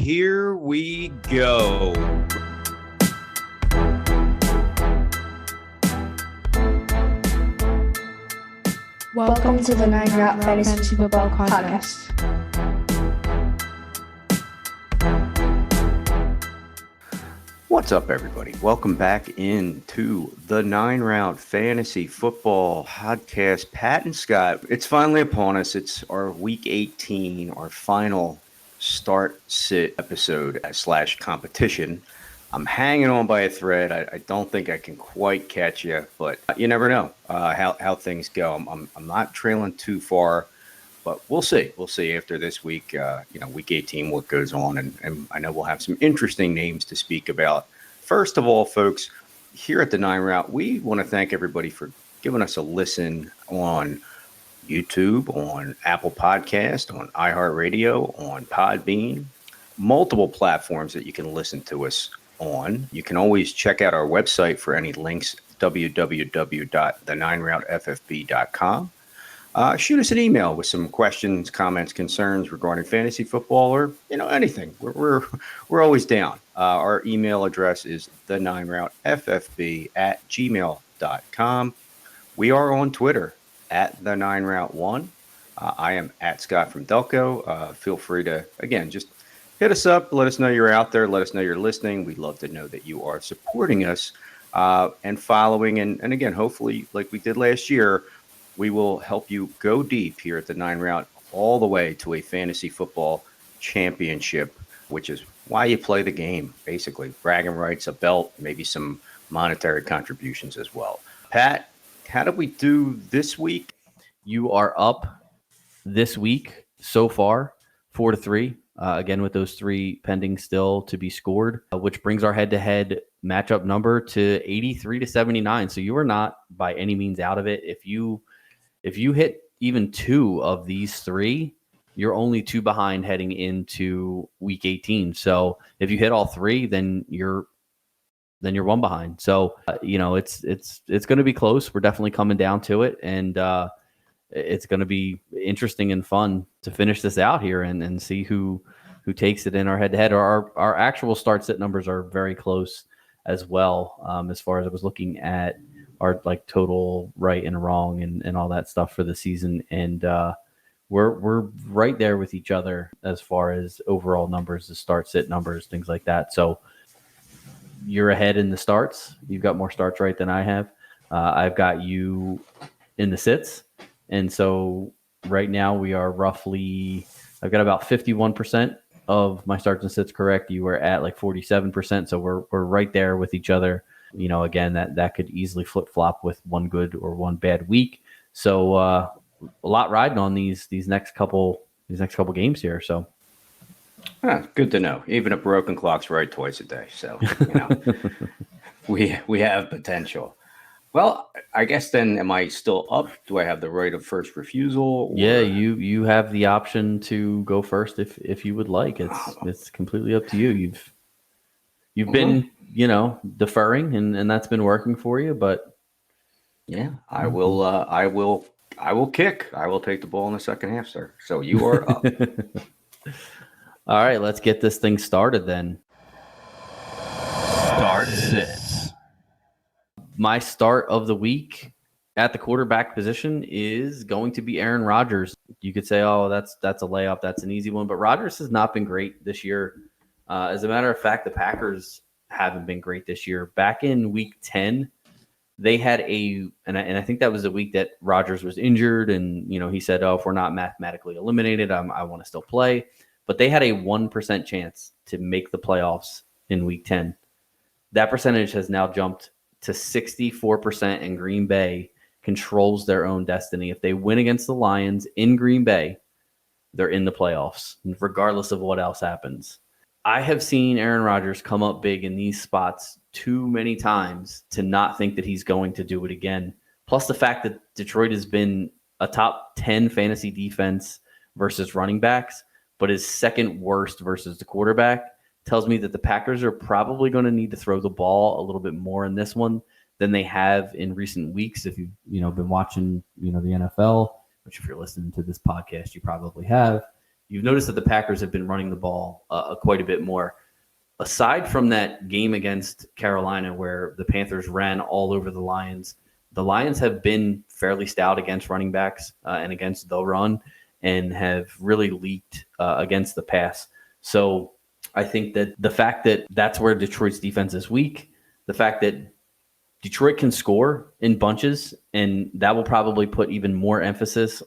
here we go. Welcome to the 9 Route Fantasy Football Podcast. What's up, everybody? Welcome back into the 9 Route Fantasy Football Podcast. Pat and Scott, it's finally upon us. It's our Week 18, our final start-sit episode / competition. I'm hanging on by a thread. I don't think I can quite catch you, but you never know how things go. I'm not trailing too far, but we'll see. We'll see after this week, Week 18, what goes on. And I know we'll have some interesting names to speak about. First of all, folks, here at the 9 Route, we want to thank everybody for giving us a listen on YouTube, on Apple Podcast, on iHeartRadio, on Podbean, multiple platforms that you can listen to us on. You can always check out our website for any links, www.the9routeffb.com. Shoot us an email with some questions, comments, concerns regarding fantasy football, or anything. We're always down. Our email address is the9routeffb@gmail.com. We are on Twitter at the9route1. I am at Scott from Delco. Feel free to just hit us up. Let us know you're out there. Let us know you're listening. We'd love to know that you are supporting us and following. And again, hopefully, like we did last year, we will help you go deep here at the 9 Route all the way to a fantasy football championship, which is why you play the game, basically. Bragging rights, a belt, maybe some monetary contributions as well. Pat, how did we do this week? You are up this week so far, 4-3. Again, with those 3 pending still to be scored, which brings our head-to-head matchup number to 83-79. So you are not by any means out of it. If you hit even 2 of these 3, you're only 2 behind heading into Week 18. So if you hit all 3, then you're 1 behind. So it's going to be close. We're definitely coming down to it, and it's going to be interesting and fun to finish this out here and see who takes it in our head-to-head. Our actual start-sit numbers are very close as well, as far as I was looking at our total right and wrong and all that stuff for the season. And we're right there with each other as far as overall numbers, the start-sit numbers, things like that. So you're ahead in the starts. You've got more starts right than I have. I've got you in the sits. And so right now we are I've got about 51% of my starts and sits correct. You were at 47%. So we're right there with each other. Again, that could easily flip-flop with one good or one bad week. So a lot riding on these next couple games here. So good to know. Even a broken clock's right twice a day. So we have potential. Well, I guess then, am I still up? Do I have the right of first refusal? Or... Yeah, you have the option to go first if you would like. It's completely up to you. You've been deferring, and that's been working for you. But yeah, I will kick. I will take the ball in the second half, sir. So you are up. All right, let's get this thing started then. Start sits. My start of the week at the quarterback position is going to be Aaron Rodgers. You could say, oh, that's a layup. That's an easy one. But Rodgers has not been great this year. As a matter of fact, the Packers haven't been great this year. Back in Week 10, they had and I think that was the week that Rodgers was injured. And, he said, oh, if we're not mathematically eliminated, I want to still play. But they had a 1% chance to make the playoffs in Week 10. That percentage has now jumped to 64%, and Green Bay controls their own destiny. If they win against the Lions in Green Bay, they're in the playoffs, regardless of what else happens. I have seen Aaron Rodgers come up big in these spots too many times to not think that he's going to do it again. Plus the fact that Detroit has been a top 10 fantasy defense versus running backs, but is second worst versus the quarterback, tells me that the Packers are probably going to need to throw the ball a little bit more in this one than they have in recent weeks. If you've been watching the NFL, which if you're listening to this podcast, you probably have. you've noticed that the Packers have been running the ball quite a bit more. Aside from that game against Carolina where the Panthers ran all over the Lions have been fairly stout against running backs and against the run, and have really leaked against the pass. So I think that the fact that that's where Detroit's defense is weak, the fact that Detroit can score in bunches, and that will probably put even more emphasis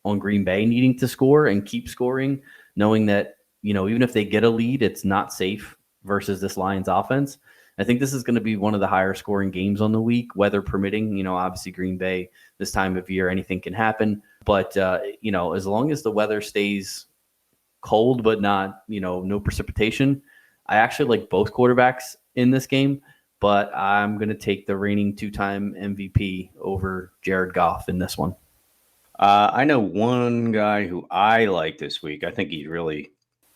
on Green Bay needing to score and keep scoring, knowing that, even if they get a lead, it's not safe versus this Lions offense. I think this is going to be one of the higher scoring games on the week, weather permitting. Obviously Green Bay, this time of year, anything can happen. But, as long as the weather stays cold but not, no precipitation, I actually like both quarterbacks in this game. But I'm going to take the reigning 2-time MVP over Jared Goff in this one. I know one guy who I like this week. I think he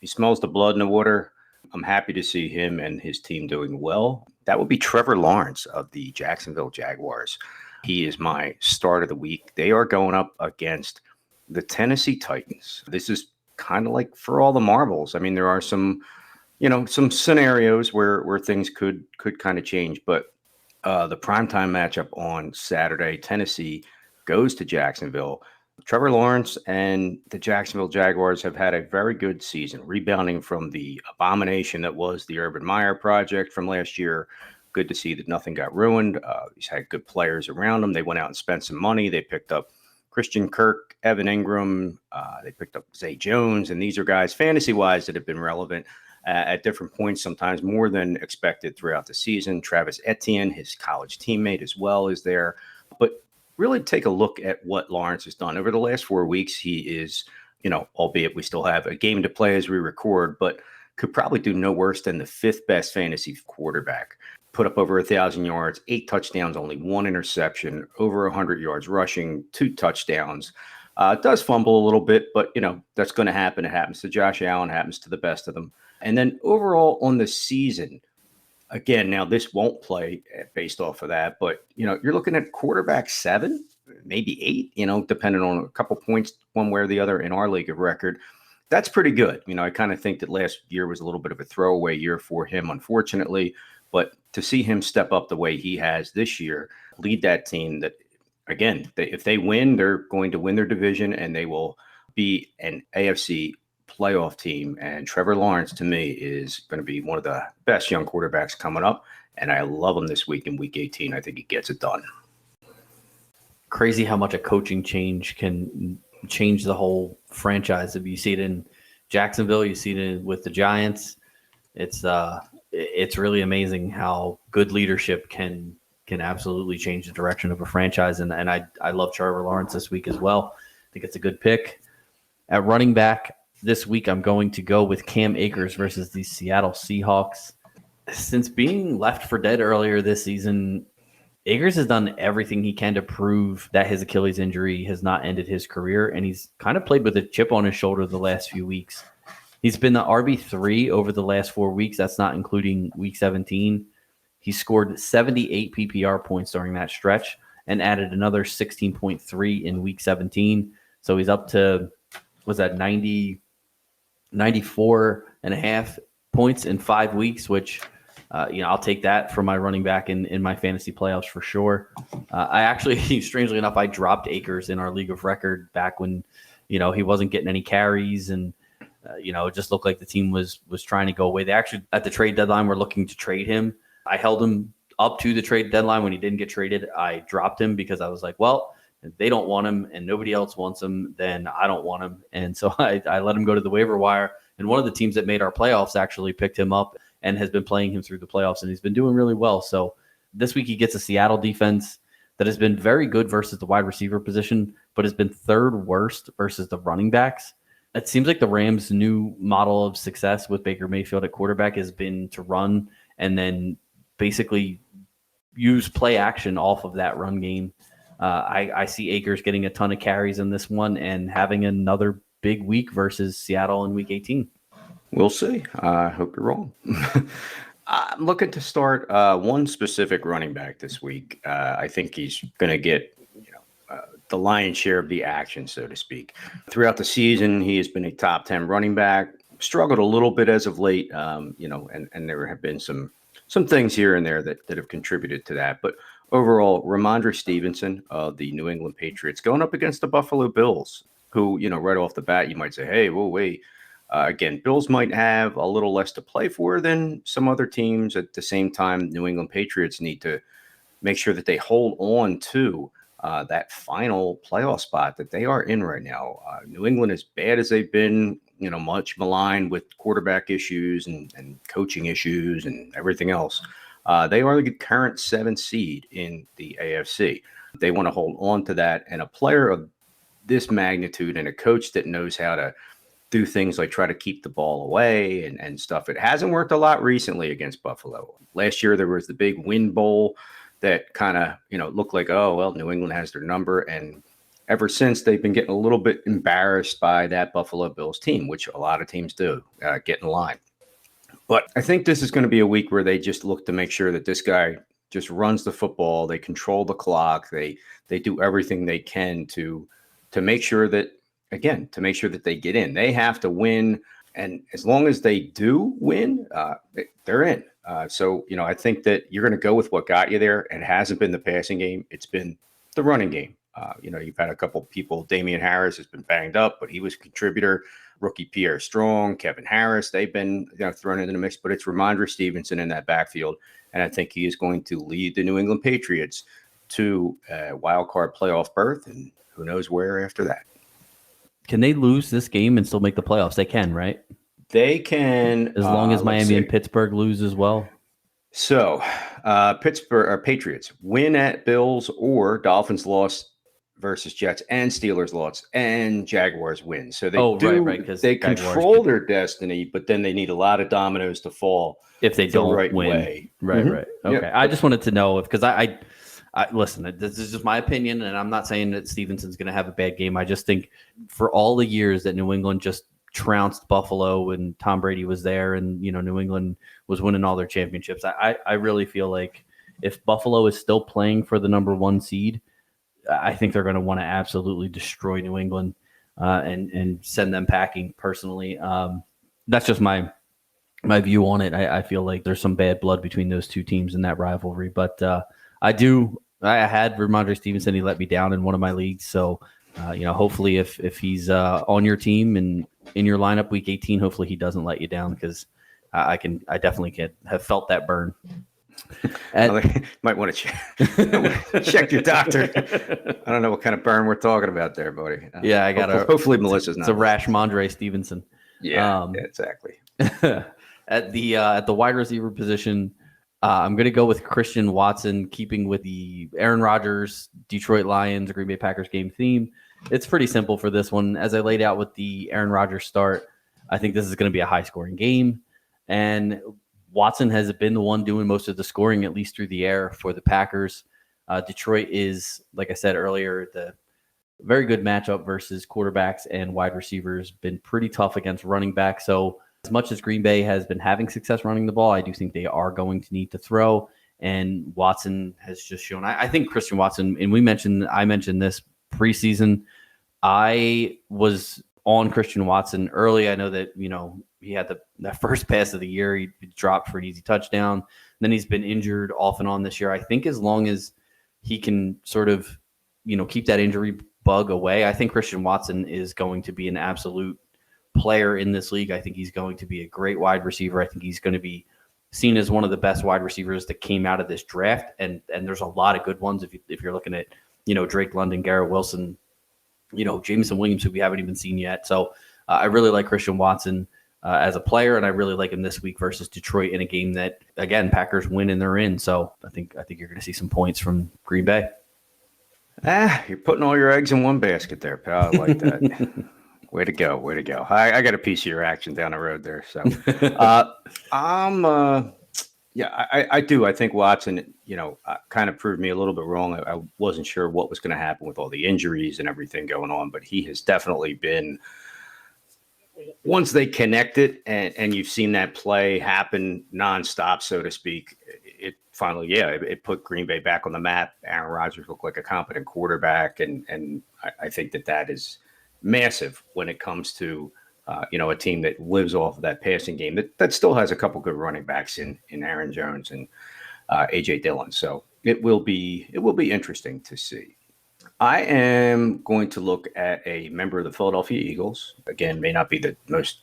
smells the blood in the water. I'm happy to see him and his team doing well. That would be Trevor Lawrence of the Jacksonville Jaguars. He is my start of the week. They are going up against the Tennessee Titans. This is kind of like for all the marbles. I mean, there are some scenarios where things could kind of change, but the primetime matchup on Saturday, Tennessee goes to Jacksonville. Trevor Lawrence and the Jacksonville Jaguars have had a very good season, rebounding from the abomination that was the Urban Meyer project from last year. Good to see that nothing got ruined. He's had good players around him. They went out and spent some money. They picked up Christian Kirk, Evan Ingram. They picked up Zay Jones, and these are guys fantasy-wise that have been relevant at different points, sometimes more than expected throughout the season. Travis Etienne, his college teammate as well, is there. But really take a look at what Lawrence has done. Over the last 4 weeks, he is, albeit we still have a game to play as we record, but could probably do no worse than the 5th best fantasy quarterback. Put up over 1,000 yards, 8 touchdowns, only 1 interception, over 100 yards rushing, 2 touchdowns. Does fumble a little bit, but, that's going to happen. It happens to Josh Allen, happens to the best of them. And then overall on the season, again, now this won't play based off of that, but, you're looking at quarterback 7, maybe 8, depending on a couple points one way or the other in our league of record. That's pretty good. I kind of think that last year was a little bit of a throwaway year for him, unfortunately. But to see him step up the way he has this year, lead that team that, again, if they win, they're going to win their division and they will be an AFC playoff team. And Trevor Lawrence, to me, is going to be one of the best young quarterbacks coming up. And I love him this week in Week 18. I think he gets it done. Crazy how much a coaching change can change the whole franchise. If you see it in Jacksonville, you see it with the Giants. It's really amazing how good leadership can absolutely change the direction of a franchise. And I love Trevor Lawrence this week as well. I think it's a good pick. At running back this week, I'm going to go with Cam Akers versus the Seattle Seahawks. Since being left for dead earlier this season, Akers has done everything he can to prove that his Achilles injury has not ended his career, and he's kind of played with a chip on his shoulder the last few weeks. He's been the RB3 over the last 4 weeks. That's not including Week 17. He scored 78 PPR points during that stretch and added another 16.3 in Week 17. So he's up to, 94 and a half points in 5 weeks, which I'll take that for my running back in my fantasy playoffs for sure. I actually, strangely enough, I dropped Akers in our league of record back when, he wasn't getting any carries and, it just looked like the team was trying to go away. They actually, at the trade deadline, were looking to trade him. I held him up to the trade deadline. When he didn't get traded, I dropped him because I was like, well, if they don't want him and nobody else wants him, then I don't want him. And so I let him go to the waiver wire. And one of the teams that made our playoffs actually picked him up and has been playing him through the playoffs, and he's been doing really well. So this week he gets a Seattle defense that has been very good versus the wide receiver position, but has been 3rd worst versus the running backs. It seems like the Rams' new model of success with Baker Mayfield at quarterback has been to run and then basically use play action off of that run game. I see Akers getting a ton of carries in this one and having another big week versus Seattle in Week 18. We'll see. I hope you're wrong. I'm looking to start one specific running back this week. I think he's going to get the lion's share of the action, so to speak. Throughout the season, he has been a top 10 running back. Struggled a little bit as of late, and there have been some things here and there that have contributed to that. But overall, Ramondre Stevenson of the New England Patriots going up against the Buffalo Bills, who, right off the bat, you might say, hey, whoa, wait. Again, Bills might have a little less to play for than some other teams. At the same time, New England Patriots need to make sure that they hold on to that final playoff spot that they are in right now. New England, as bad as they've been, much maligned with quarterback issues and coaching issues and everything else, they are the current 7th seed in the AFC. They want to hold on to that, and a player of this magnitude and a coach that knows how to do things like try to keep the ball away and stuff. It hasn't worked a lot recently against Buffalo. Last year, there was the big win bowl that kind of, looked like, oh, well, New England has their number. And ever since, they've been getting a little bit embarrassed by that Buffalo Bills team, which a lot of teams do, get in line. But I think this is going to be a week where they just look to make sure that this guy just runs the football. They control the clock. They do everything they can to make sure that, again, to make sure that they get in. They have to win. And as long as they do win, they're in. So, I think that you're going to go with what got you there. It hasn't been the passing game. It's been the running game. You've had a couple people. Damian Harris has been banged up, but he was a contributor. Rookie Pierre Strong, Kevin Harris, they've been thrown into the mix. But it's Ramondre Stevenson in that backfield. And I think he is going to lead the New England Patriots to a wild card playoff berth. And who knows where after that. Can they lose this game and still make the playoffs? They can, right? They can, as long as Miami and Pittsburgh lose as well. So, Pittsburgh or Patriots win at Bills, or Dolphins lost versus Jets, and Steelers lost, and Jaguars win. So they right, they control their destiny, but then they need a lot of dominoes to fall if they don't right win. Way. Right, Mm-hmm. right. Okay, yep. I just wanted to know because I listen. This is just my opinion, and I'm not saying that Stevenson's going to have a bad game. I just think for all the years that New England just trounced Buffalo and Tom Brady was there and New England was winning all their championships, I really feel like if Buffalo is still playing for the number 1 seed, I think they're going to want to absolutely destroy New England and send them packing personally. That's just my view on it. I feel like there's some bad blood between those two teams in that rivalry, but I had Ramondre Stevenson. He let me down in one of my leagues. So, hopefully if he's on your team and in your lineup week 18, hopefully he doesn't let you down because I definitely have felt that burn. Might want to check your doctor. I don't know what kind of burn we're talking about there, buddy. Yeah, I got hopefully Melissa's not. It's a Ramondre Stevenson. Yeah, exactly. At the wide receiver position, I'm going to go with Christian Watson, keeping with the Aaron Rodgers, Detroit Lions, Green Bay Packers game theme. It's pretty simple for this one. As I laid out with the Aaron Rodgers start, I think this is going to be a high-scoring game. And Watson has been the one doing most of the scoring, at least through the air, for the Packers. Detroit is, like I said earlier, the very good matchup versus quarterbacks and wide receivers. Been pretty tough against running backs. So as much as Green Bay has been having success running the ball, I do think they are going to need to throw. And Watson has just shown. I think Christian Watson, and I mentioned this preseason. I was on Christian Watson early. I know that he had that first pass of the year. He dropped for an easy touchdown. Then he's been injured off and on this year. I think as long as he can sort of keep that injury bug away, I think Christian Watson is going to be an absolute player in this league. I think he's going to be a great wide receiver. I think he's going to be seen as one of the best wide receivers that came out of this draft. And there's a lot of good ones if you're looking at Drake London, Garrett Wilson, Jameson Williams, who we haven't even seen yet. So I really like Christian Watson as a player, and I really like him this week versus Detroit in a game that, again, Packers win and they're in. So I think you're going to see some points from Green Bay. You're putting all your eggs in one basket there, pal. I like that. Way to go. I got a piece of your action down the road there. So I do. I think Watson, kind of proved me a little bit wrong. I wasn't sure what was going to happen with all the injuries and everything going on, but he has definitely been, once they connect it and you've seen that play happen nonstop, so to speak, it finally, it put Green Bay back on the map. Aaron Rodgers looked like a competent quarterback, and I think that is massive when it comes to a team that lives off of that passing game that still has a couple good running backs in Aaron Jones and AJ Dillon. So it will be interesting to see. I am going to look at a member of the Philadelphia Eagles. Again, may not be the most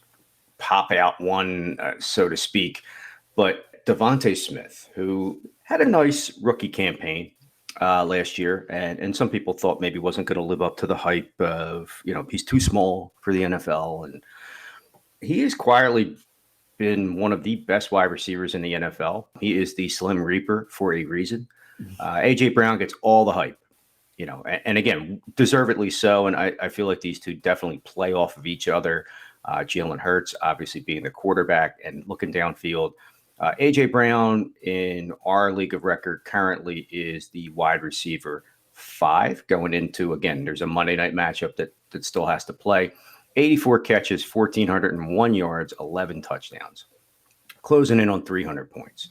pop out one, so to speak, but Devontae Smith, who had a nice rookie campaign last year, and some people thought maybe wasn't going to live up to the hype of, he's too small for the NFL. And he has quietly been one of the best wide receivers in the NFL. He is the Slim Reaper for a reason. AJ Brown gets all the hype, and again, deservedly so. And I feel like these two definitely play off of each other. Jalen Hurts, obviously being the quarterback and looking downfield. AJ Brown in our league of record currently is the wide receiver 5 going into, again, there's a Monday night matchup that still has to play. 84 catches, 1,401 yards, 11 touchdowns, closing in on 300 points.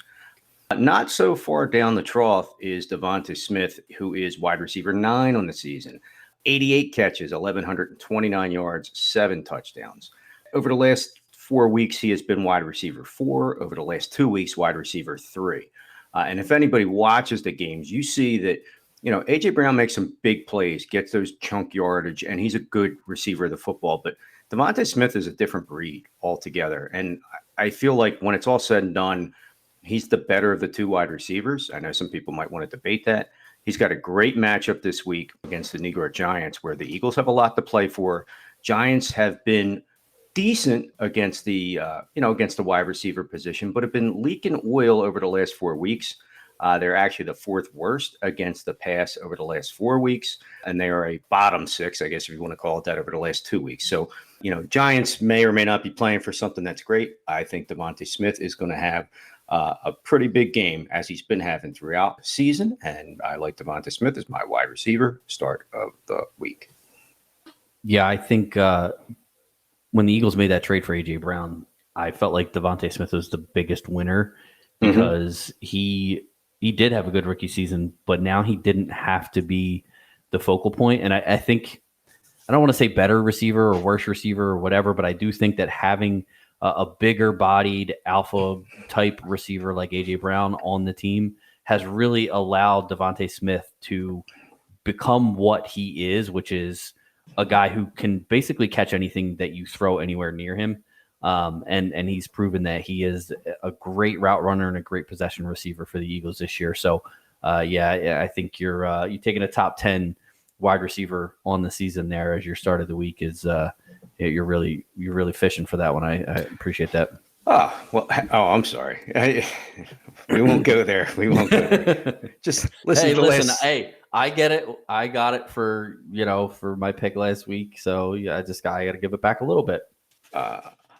Not so far down the trough is Devontae Smith, who is wide receiver 9 on the season. 88 catches, 1,129 yards, 7 touchdowns. Over the last 4 weeks, he has been wide receiver 4. Over the last 2 weeks, wide receiver 3. And if anybody watches the games, you see that, AJ Brown makes some big plays, gets those chunk yardage, and he's a good receiver of the football. But Devontae Smith is a different breed altogether. And I feel like when it's all said and done, he's the better of the 2 wide receivers. I know some people might want to debate that. He's got a great matchup this week against the New York Giants, where the Eagles have a lot to play for. Giants have been decent against the wide receiver position, but have been leaking oil over the last 4 weeks. They're actually the 4th worst against the pass over the last 4 weeks, and they are a bottom 6, I guess if you want to call it that, over the last 2 weeks. So, Giants may or may not be playing for something that's great. I think Devontae Smith is going to have a pretty big game, as he's been having throughout the season, and I like Devontae Smith as my wide receiver start of the week. Yeah, I think when the Eagles made that trade for AJ Brown, I felt like Devontae Smith was the biggest winner because he did have a good rookie season, but now he didn't have to be the focal point. And I think, I don't want to say better receiver or worse receiver or whatever, but I do think that having a bigger bodied alpha type receiver like AJ Brown on the team has really allowed Devontae Smith to become what he is, which is a guy who can basically catch anything that you throw anywhere near him. And he's proven that he is a great route runner and a great possession receiver for the Eagles this year. So, I think you're taking a top 10 wide receiver on the season there as your start of the week is you're really fishing for that one. I appreciate that. I'm sorry. We won't go there. Just listen. Hey, I get it. I got it for my pick last week. So yeah, I got to give it back a little bit.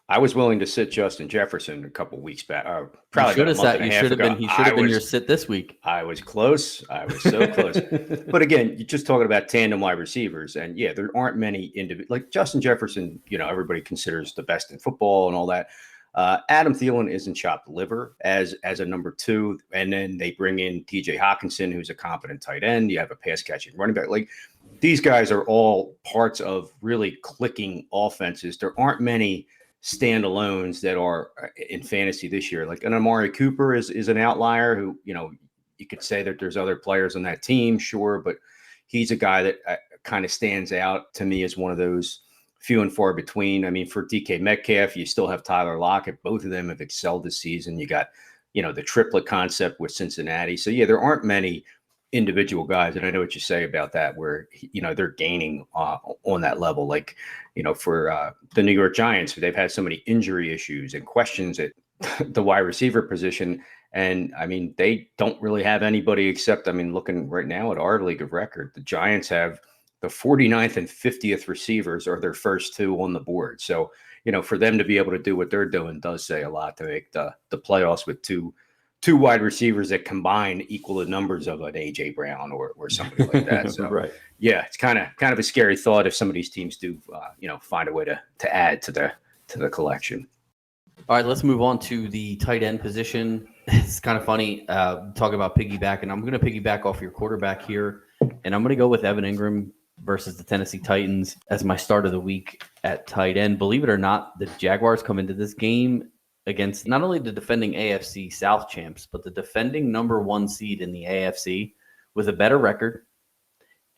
I was willing to sit Justin Jefferson a couple weeks back. Probably should have sat. He should have been. He should have been your sit this week. I was close. I was so close. But again, you're just talking about tandem wide receivers, and yeah, there aren't many like Justin Jefferson. Everybody considers the best in football and all that. Adam Thielen isn't chopped liver as a number 2, and then they bring in TJ Hawkinson, who's a competent tight end. You have a pass catching running back. Like these guys are all parts of really clicking offenses. There aren't many standalones that are in fantasy this year. Like an Amari Cooper is an outlier who, you could say that there's other players on that team, sure, but he's a guy that kind of stands out to me as one of those few and far between. I mean, for DK Metcalf, you still have Tyler Lockett. Both of them have excelled this season. You got, the triplet concept with Cincinnati. So yeah, there aren't many individual guys, and I know what you say about that, where they're gaining on that level. Like for the New York Giants, they've had so many injury issues and questions at the wide receiver position, and I mean they don't really have anybody except, looking right now at our league of record, the Giants have the 49th and 50th receivers are their first 2 on the board. So for them to be able to do what they're doing does say a lot to make the playoffs with two wide receivers that combine equal the numbers of an AJ Brown or somebody like that. So right. Yeah, it's kind of a scary thought if some of these teams do, find a way to add to the collection. All right, let's move on to the tight end position. It's kind of funny talking about piggyback, and I'm going to piggyback off your quarterback here, and I'm going to go with Evan Ingram versus the Tennessee Titans as my start of the week at tight end. Believe it or not, the Jaguars come into this game against not only the defending AFC South champs, but the defending number 1 seed in the AFC with a better record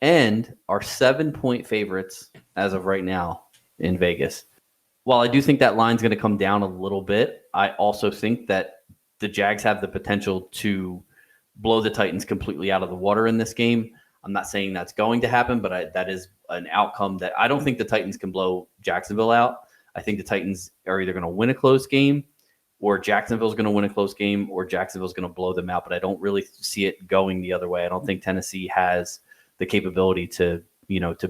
and are 7-point favorites as of right now in Vegas. While I do think that line's going to come down a little bit, I also think that the Jags have the potential to blow the Titans completely out of the water in this game. I'm not saying that's going to happen, but that is an outcome that I don't think the Titans can blow Jacksonville out. I think the Titans are either going to win a close game, or Jacksonville's going to win a close game, or Jacksonville's going to blow them out. But I don't really see it going the other way. I don't think Tennessee has the capability to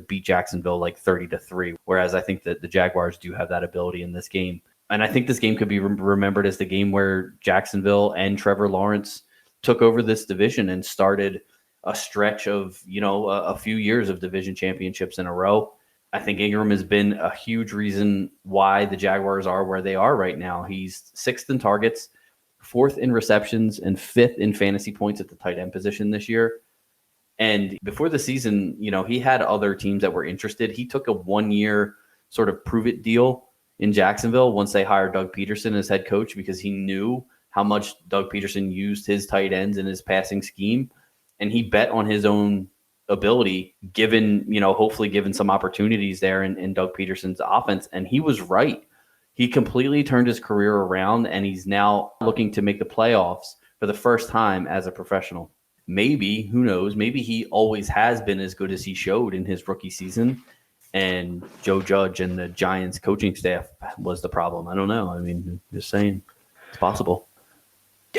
beat Jacksonville like 30-3. Whereas I think that the Jaguars do have that ability in this game. And I think this game could be remembered as the game where Jacksonville and Trevor Lawrence took over this division and started a stretch of, a few years of division championships in a row. I think Ingram has been a huge reason why the Jaguars are where they are right now. He's 6th in targets, 4th in receptions, and 5th in fantasy points at the tight end position this year. And before the season, he had other teams that were interested. He took a 1-year sort of prove it deal in Jacksonville once they hired Doug Peterson as head coach, because he knew how much Doug Peterson used his tight ends in his passing scheme. And he bet on his own ability, hopefully given some opportunities there in Doug Peterson's offense. And he was right. He completely turned his career around, and he's now looking to make the playoffs for the first time as a professional. Maybe, who knows, maybe he always has been as good as he showed in his rookie season, and Joe Judge and the Giants coaching staff was the problem. I don't know. I mean, just saying, it's possible.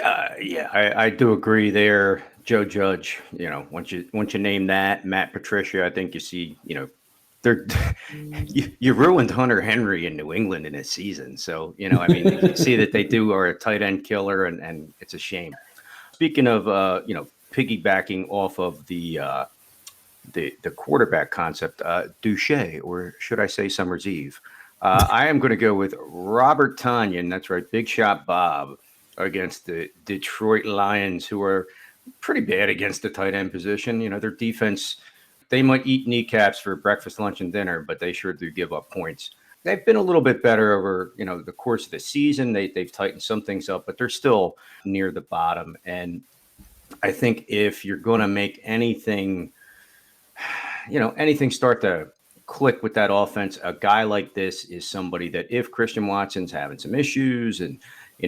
I do agree there. Joe Judge, once you name that, Matt Patricia, I think you see, you ruined Hunter Henry in New England in his season. So, you see that they are a tight end killer, and it's a shame. Speaking of, piggybacking off of the quarterback concept, Duche, or should I say Summer's Eve, I am going to go with Robert Tonyan. That's right, Big Shot Bob, against the Detroit Lions, who are pretty bad against the tight end position. Their defense, they might eat kneecaps for breakfast, lunch, and dinner, but they sure do give up points. They've been a little bit better over, the course of the season. They've tightened some things up, but they're still near the bottom. And I think if you're going to make anything start to click with that offense, a guy like this is somebody that, if Christian Watson's having some issues, and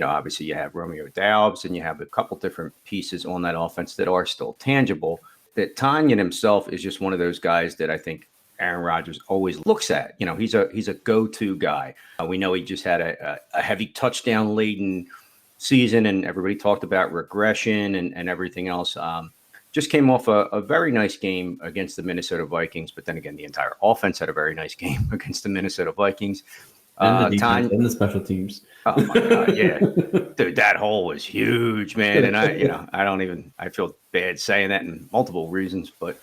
obviously you have Romeo Doubs and you have a couple different pieces on that offense that are still tangible, that Tonyan himself is just one of those guys that I think Aaron Rodgers always looks at. He's a go-to guy. We know he just had a heavy touchdown laden season, and everybody talked about regression and everything else. Just came off a very nice game against the Minnesota Vikings, but then again, the entire offense had a very nice game against the Minnesota Vikings. And the defense and the special teams. Oh my God, yeah, dude, that hole was huge, man. And I feel bad saying that in multiple reasons, but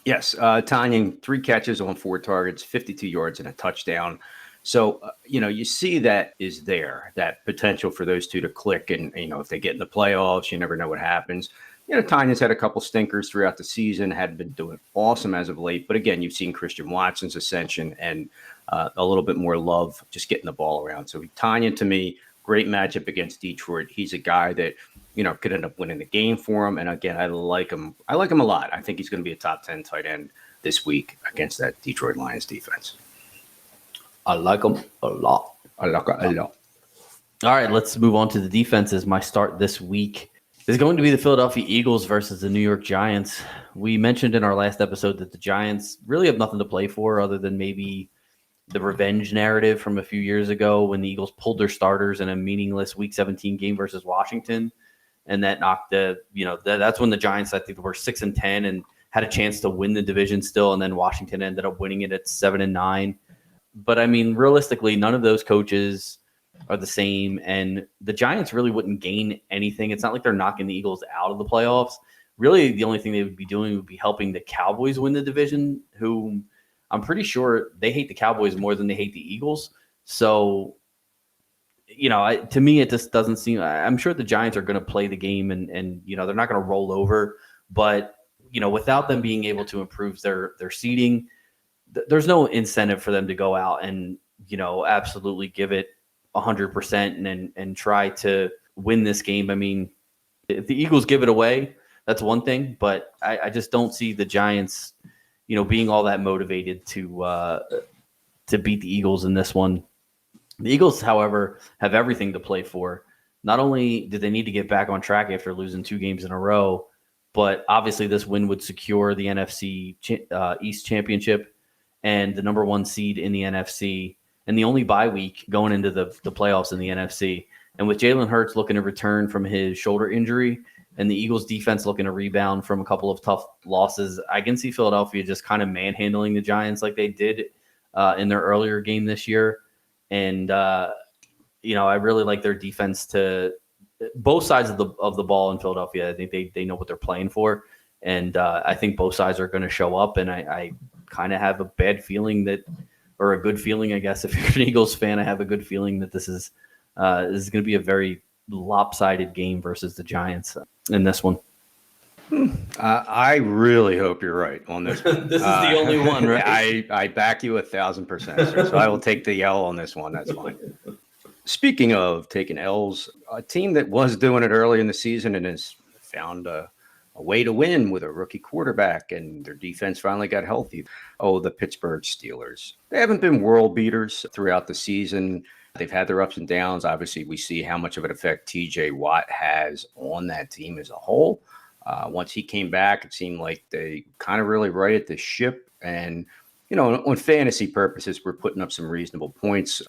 yes, Tonyan, 3 catches on 4 targets, 52 yards and a touchdown. So, you see that is there, that potential for those two to click. And, if they get in the playoffs, you never know what happens. Tanyan's had a couple stinkers throughout the season, hadn't been doing awesome as of late. But again, you've seen Christian Watson's ascension and a little bit more love just getting the ball around. So Tonyan, to me, great matchup against Detroit. He's a guy that, could end up winning the game for him. And again, I like him. I like him a lot. I think he's going to be a top 10 tight end this week against that Detroit Lions defense. I like them a lot. I like it a lot. All right, let's move on to the defenses. My start this week is going to be the Philadelphia Eagles versus the New York Giants. We mentioned in our last episode that the Giants really have nothing to play for other than maybe the revenge narrative from a few years ago when the Eagles pulled their starters in a meaningless Week 17 game versus Washington. And that knocked that's when the Giants, I think, were 6-10 and had a chance to win the division still. And then Washington ended up winning it at 7-9. But I mean, realistically, none of those coaches are the same, and the Giants really wouldn't gain anything. It's not like they're knocking the Eagles out of the playoffs. Really, the only thing they would be doing would be helping the Cowboys win the division, who I'm pretty sure they hate the Cowboys more than they hate the Eagles. So to me, it just doesn't seem. I'm sure the Giants are going to play the game, and they're not going to roll over. But without them being able to improve their seeding, there's no incentive for them to go out and absolutely give it 100% and try to win this game. I mean, if the Eagles give it away, that's one thing, but I just don't see the Giants, being all that motivated to beat the Eagles in this one. The Eagles, however, have everything to play for. Not only did they need to get back on track after losing 2 games in a row, but obviously this win would secure the NFC East Championship and the number 1 seed in the NFC and the only bye week going into the playoffs in the NFC. And with Jalen Hurts looking to return from his shoulder injury and the Eagles defense looking to rebound from a couple of tough losses, I can see Philadelphia just kind of manhandling the Giants like they did in their earlier game this year. And, I really like their defense to both sides of the ball in Philadelphia. I think they know what they're playing for. And I think both sides are going to show up. And I kind of have a bad feeling or a good feeling, I guess, if you're an Eagles fan, I have a good feeling that this is going to be a very lopsided game versus the Giants in this one. I really hope you're right on this one. This is the only one, right? I back you 1,000%, sir. So I will take the L on this one. That's fine. Speaking of taking L's, a team that was doing it early in the season and has found a way to win with a rookie quarterback, and their defense finally got healthy. Oh, the Pittsburgh Steelers. They haven't been world beaters throughout the season. They've had their ups and downs. Obviously, we see how much of an effect TJ Watt has on that team as a whole. Once he came back, it seemed like they kind of really righted the ship. And, on fantasy purposes, we're putting up some reasonable points.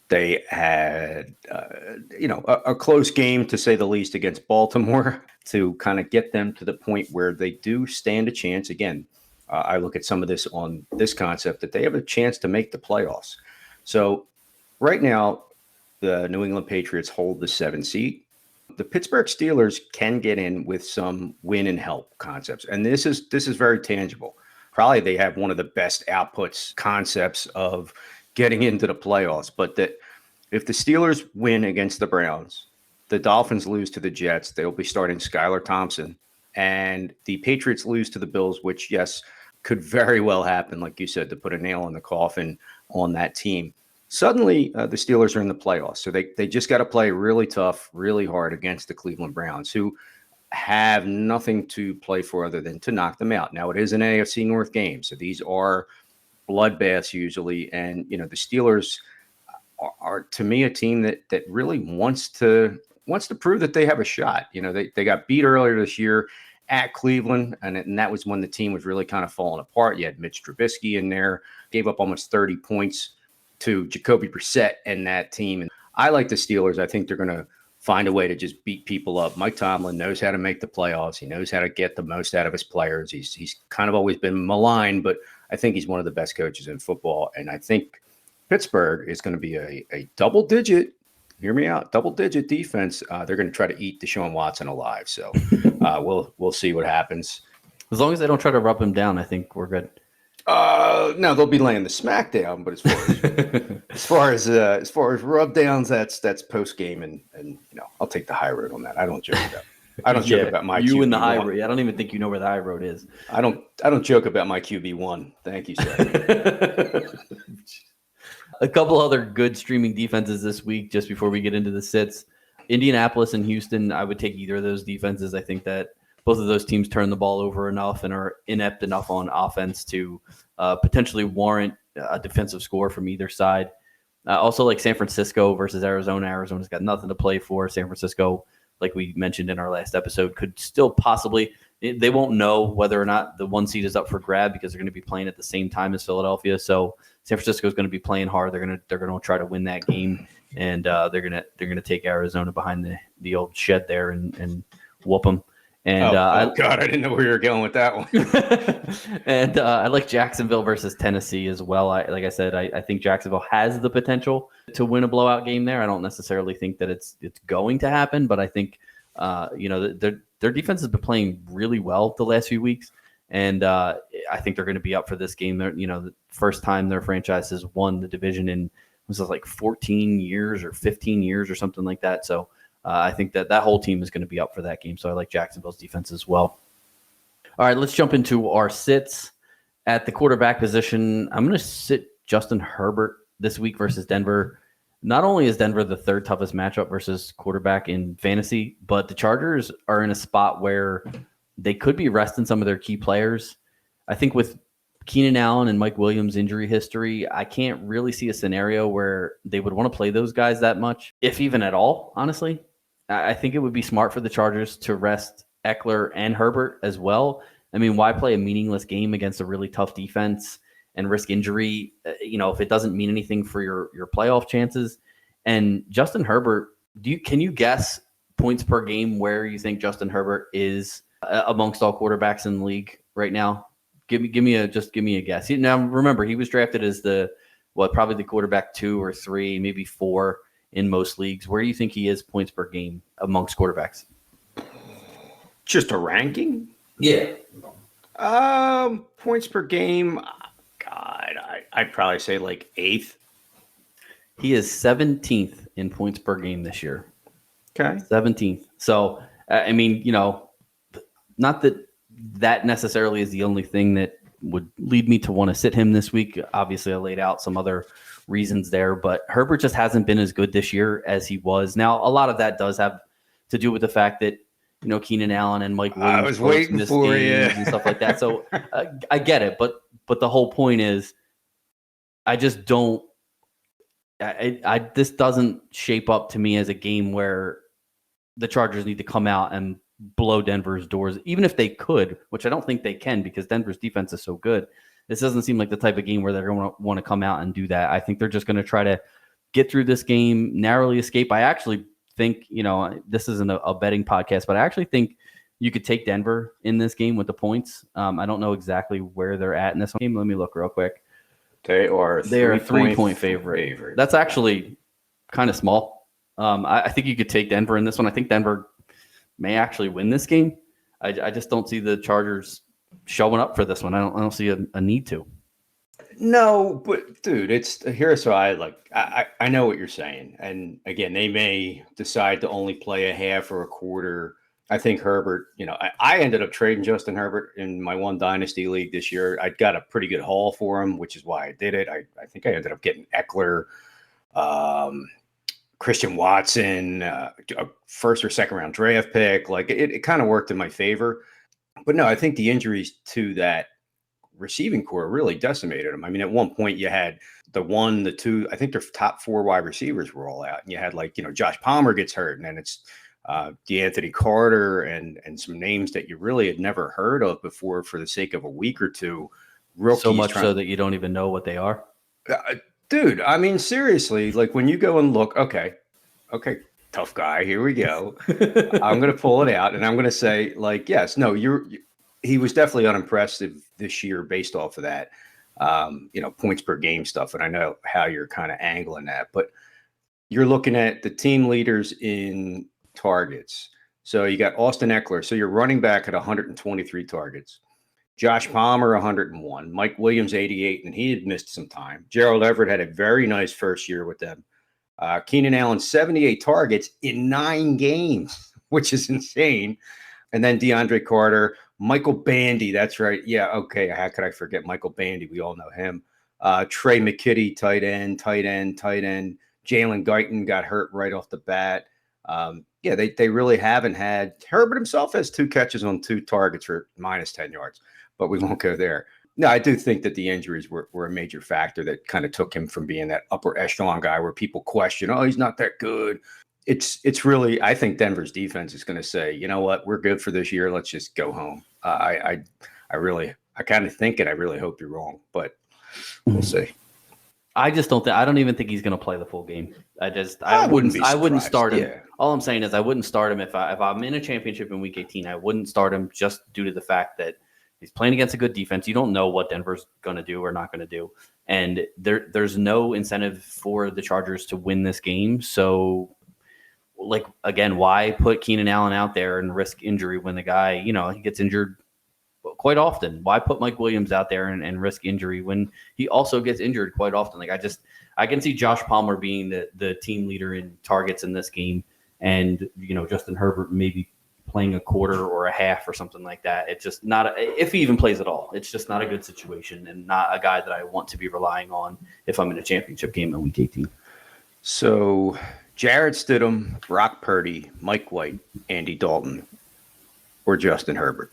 They had, a close game, to say the least, against Baltimore to kind of get them to the point where they do stand a chance. Again, I look at some of this on this concept that they have a chance to make the playoffs. So right now, the New England Patriots hold the 7th seed. The Pittsburgh Steelers can get in with some win and help concepts. And this is very tangible. Probably they have one of the best outputs concepts of getting into the playoffs. But that if the Steelers win against the Browns, the Dolphins lose to the Jets, they'll be starting Skylar Thompson. And the Patriots lose to the Bills, which, yes, could very well happen, like you said, to put a nail in the coffin on that team. Suddenly, the Steelers are in the playoffs. So they just got to play really tough, really hard against the Cleveland Browns, who have nothing to play for other than to knock them out. Now, it is an AFC North game, so these are bloodbaths usually. And, the Steelers are to me, a team that really wants to prove that they have a shot. They got beat earlier this year at Cleveland, and that was when the team was really kind of falling apart. You had Mitch Trubisky in there, gave up almost 30 points to Jacoby Brissett and that team. And I like the Steelers. I think they're going to find a way to just beat people up. Mike Tomlin knows how to make the playoffs. He knows how to get the most out of his players. He's kind of always been maligned, but I think he's one of the best coaches in football. And I think Pittsburgh is going to be a double-digit, hear me out, double-digit defense. They're going to try to eat Deshaun Watson alive. So we'll see what happens. As long as they don't try to rub him down, I think we're good. No, they'll be laying the smack down. But as far as rub downs, that's post game, and I'll take the high road on that. I don't joke about my you QB1. and the high road. I don't even think you know where the high road is. I don't joke about my QB1. Thank you, sir. A couple other good streaming defenses this week, just before we get into the sits. Indianapolis and Houston, I would take either of those defenses. I think that both of those teams turn the ball over enough and are inept enough on offense to potentially warrant a defensive score from either side. Also, like San Francisco versus Arizona. Arizona's got nothing to play for. San Francisco, like we mentioned in our last episode, could still possibly – they won't know whether or not the 1 seed is up for grab because they're going to be playing at the same time as Philadelphia. So San Francisco is going to be playing hard. They're going to try to win that game, and they're going to take Arizona behind the old shed there and whoop them. And God, I didn't know where you were going with that one. And I like Jacksonville versus Tennessee as well. Like I said, I think Jacksonville has the potential to win a blowout game there. I don't necessarily think that it's going to happen, but I think their defense has been playing really well the last few weeks, and I think they're going to be up for this game. They're the first time their franchise has won the division in was it like 14 years or 15 years or something like that. So I think that whole team is going to be up for that game. So I like Jacksonville's defense as well. All right, let's jump into our sits. At the quarterback position, I'm going to sit Justin Herbert this week versus Denver. Not only is Denver the third toughest matchup versus quarterback in fantasy, but the Chargers are in a spot where they could be resting some of their key players. I think with Keenan Allen and Mike Williams' injury history, I can't really see a scenario where they would want to play those guys that much, if even at all, honestly. I think it would be smart for the Chargers to rest Eckler and Herbert as well. I mean, why play a meaningless game against a really tough defense and risk injury, if it doesn't mean anything for your playoff chances? And Justin Herbert, can you guess points per game where you think Justin Herbert is amongst all quarterbacks in the league right now? Give me a guess. Now remember, he was drafted as probably the quarterback 2 or 3, maybe 4 in most leagues. Where do you think he is points per game amongst quarterbacks? Just a ranking? Yeah. Points per game. God, I'd probably say like 8th. He is 17th in points per game this year. Okay. 17th. So, I mean, not that necessarily is the only thing that would lead me to want to sit him this week. Obviously, I laid out some other reasons there, but Herbert just hasn't been as good this year as he was. Now, a lot of that does have to do with the fact that Keenan Allen and Mike Williams. I was waiting for you and stuff like that. So I get it, but the whole point is, I just don't. This doesn't shape up to me as a game where the Chargers need to come out and blow Denver's doors, even if they could, which I don't think they can because Denver's defense is so good. This doesn't seem like the type of game where they're going to want to come out and do that. I think they're just going to try to get through this game, narrowly escape. I actually think, this isn't a betting podcast, but I actually think you could take Denver in this game with the points. I don't know exactly where they're at in this game. Let me look real quick. They are a 3-point favorite. That's actually kind of small. I think you could take Denver in this one. I think Denver may actually win this game. I just don't see the Chargers showing up for this one. I don't see a need to. No, but dude, here's what I like. I know what you're saying, and again, they may decide to only play a half or a quarter. I think Herbert. I ended up trading Justin Herbert in my one dynasty league this year. I got a pretty good haul for him, which is why I did it. I think I ended up getting Eckler, Christian Watson, a first or second round draft pick. Like it kind of worked in my favor. But no, I think the injuries to that receiving core really decimated them. I mean, at one point you had the 1, the 2, I think their top 4 wide receivers were all out. And you had Josh Palmer gets hurt, and then it's DeAnthony Carter and some names that you really had never heard of before for the sake of a week or two. Rookies so much so that you don't even know what they are. Dude, I mean, seriously, like when you go and look, okay, tough guy, here we go. I'm going to pull it out and I'm going to say yes, no, he was definitely unimpressive this year based off of that, points per game stuff. And I know how you're kind of angling that, but you're looking at the team leaders in targets. So you got Austin Eckler. So you're running back at 123 targets. Josh Palmer, 101. Mike Williams, 88, and he had missed some time. Gerald Everett had a very nice first year with them. Keenan Allen, 78 targets in 9 games, which is insane. And then DeAndre Carter, Michael Bandy. That's right. Yeah. Okay. How could I forget Michael Bandy? We all know him. Trey McKitty, tight end. Jalen Guyton got hurt right off the bat. They really haven't had. Herbert himself has 2 catches on 2 targets for minus 10 yards, but we won't go there. No, I do think that the injuries were a major factor that kind of took him from being that upper echelon guy where people question, oh, he's not that good. It's really, I think Denver's defense is going to say, you know what, we're good for this year. Let's just go home. I kind of think it. I really hope you're wrong, but we'll see. I just don't think. I don't even think he's going to play the full game. I wouldn't start him. Yeah. All I'm saying is I wouldn't start him if I'm in a championship in Week 18. I wouldn't start him just due to the fact that he's playing against a good defense. You don't know what Denver's going to do or not going to do, and there's no incentive for the Chargers to win this game. So, again, why put Keenan Allen out there and risk injury when the guy, he gets injured quite often. Why put Mike Williams out there and risk injury when he also gets injured quite often? Like I can see Josh Palmer being the team leader in targets in this game, and Justin Herbert maybe playing a quarter or a half or something like that. It's just not if he even plays at all. It's just not a good situation and not a guy that I want to be relying on if I'm in a championship game in Week 18. So Jarrett Stidham, Brock Purdy, Mike White, Andy Dalton, or Justin Herbert?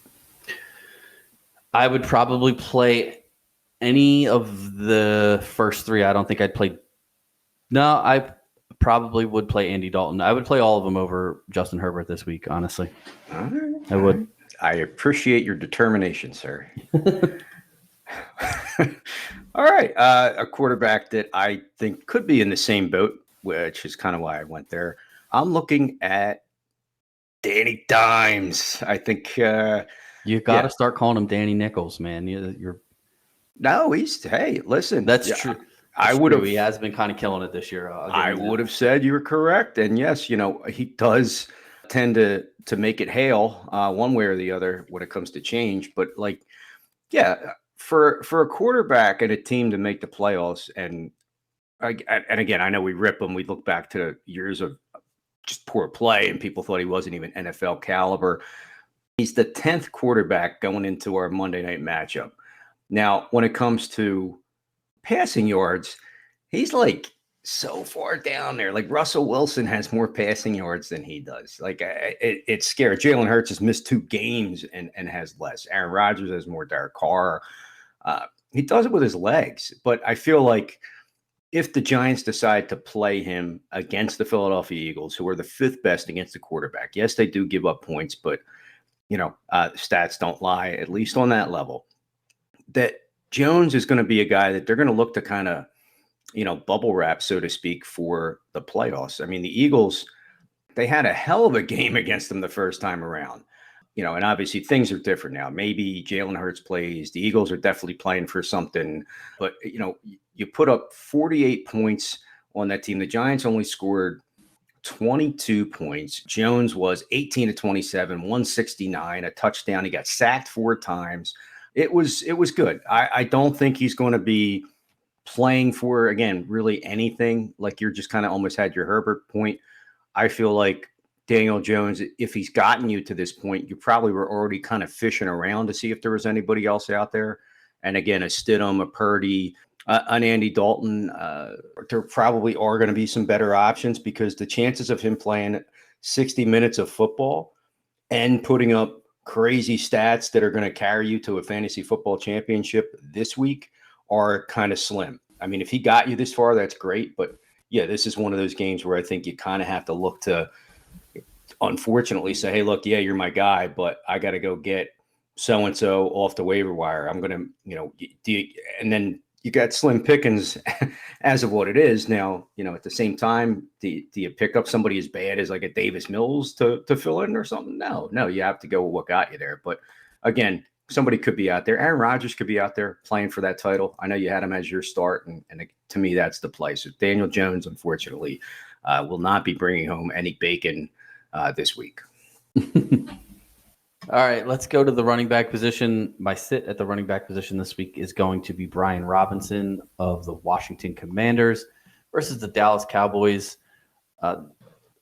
I would probably play any of the first three. I don't think I'd play. No, I probably would play Andy Dalton. I would play all of them over Justin Herbert this week, honestly. All right. I would. I appreciate your determination, sir. All right. A quarterback that I think could be in the same boat, which is kind of why I went there. I'm looking at Danny Dimes. I think you got to start calling him Danny Nichols, man. No, hey, listen. That's true. I would have. He has been kind of killing it this year. I would have said you were correct, and yes, he does tend to make it hail one way or the other when it comes to change. But for a quarterback and a team to make the playoffs, and again, I know we rip him. We look back to years of just poor play, and people thought he wasn't even NFL caliber. He's the 10th quarterback going into our Monday night matchup. Now, when it comes to passing yards, he's like so far down there. Like Russell Wilson has more passing yards than he does. Like it's scary. Jalen Hurts has missed 2 games and has less. Aaron Rodgers has more. Derek Carr. He does it with his legs. But I feel like if the Giants decide to play him against the Philadelphia Eagles, who are the 5th best against the quarterback, yes, they do give up points, but stats don't lie, at least on that level, that Jones is going to be a guy that they're going to look to kind of, bubble wrap, so to speak, for the playoffs. I mean, the Eagles, they had a hell of a game against them the first time around, and obviously things are different now. Maybe Jalen Hurts plays. The Eagles are definitely playing for something. But, you put up 48 points on that team. The Giants only scored 22 points. Jones was 18 to 27, 169, a touchdown. He got sacked 4 times. It was good. I don't think he's going to be playing for, again, really anything. Like you're just kind of almost had your Herbert point. I feel like Daniel Jones, if he's gotten you to this point, you probably were already kind of fishing around to see if there was anybody else out there. And again, a Stidham, a Purdy, an Andy Dalton, there probably are going to be some better options because the chances of him playing 60 minutes of football and putting up crazy stats that are going to carry you to a fantasy football championship this week are kind of slim. I mean, if he got you this far, that's great. But yeah, this is one of those games where I think you kind of have to look to, unfortunately, say, hey, look, yeah, you're my guy, but I got to go get so-and-so off the waiver wire. I'm going to, and then you got slim pickings as of what it is now. At the same time, do you pick up somebody as bad as like a Davis Mills to fill in or something? No, you have to go with what got you there. But again, somebody could be out there. Aaron Rodgers could be out there playing for that title. I know you had him as your start, and to me, that's the play. So Daniel Jones, unfortunately, will not be bringing home any bacon this week. All right, let's go to the running back position. My sit at the running back position this week is going to be Brian Robinson of the Washington Commanders versus the Dallas Cowboys.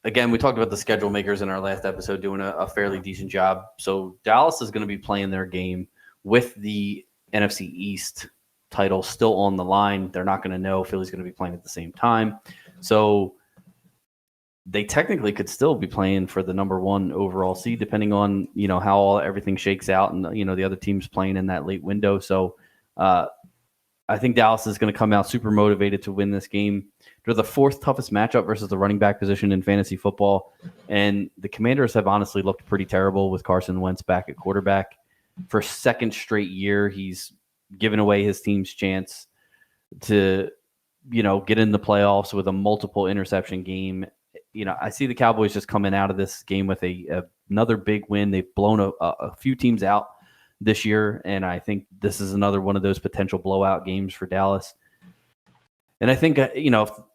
Again, we talked about the schedule makers in our last episode doing a fairly decent job. So Dallas is going to be playing their game with the NFC East title still on the line. They're not going to know Philly's going to be playing at the same time. So they technically could still be playing for the number 1 overall seed, depending on, how everything shakes out and, the other teams playing in that late window. So I think Dallas is going to come out super motivated to win this game. They're the 4th toughest matchup versus the running back position in fantasy football. And the Commanders have honestly looked pretty terrible with Carson Wentz back at quarterback. For 2nd straight year, he's given away his team's chance to, get in the playoffs with a multiple interception game. I see the Cowboys just coming out of this game with another big win. They've blown a few teams out this year, and I think this is another one of those potential blowout games for Dallas. And I think,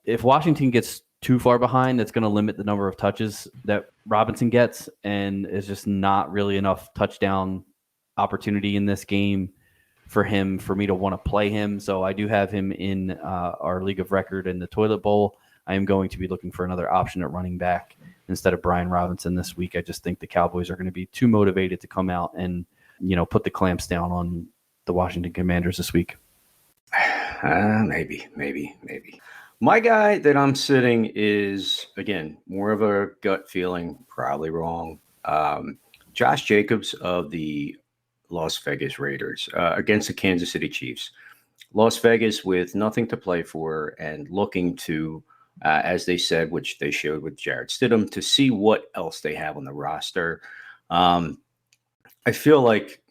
if Washington gets too far behind, that's going to limit the number of touches that Robinson gets, and it's just not really enough touchdown opportunity in this game for me to want to play him. So I do have him in our league of record in the toilet bowl. I am going to be looking for another option at running back instead of Brian Robinson this week. I just think the Cowboys are going to be too motivated to come out and, put the clamps down on the Washington Commanders this week. Maybe. My guy that I'm sitting is, again, more of a gut feeling, probably wrong. Josh Jacobs of the Las Vegas Raiders against the Kansas City Chiefs. Las Vegas with nothing to play for and looking to, as they said, which they showed with Jarrett Stidham, to see what else they have on the roster. I feel like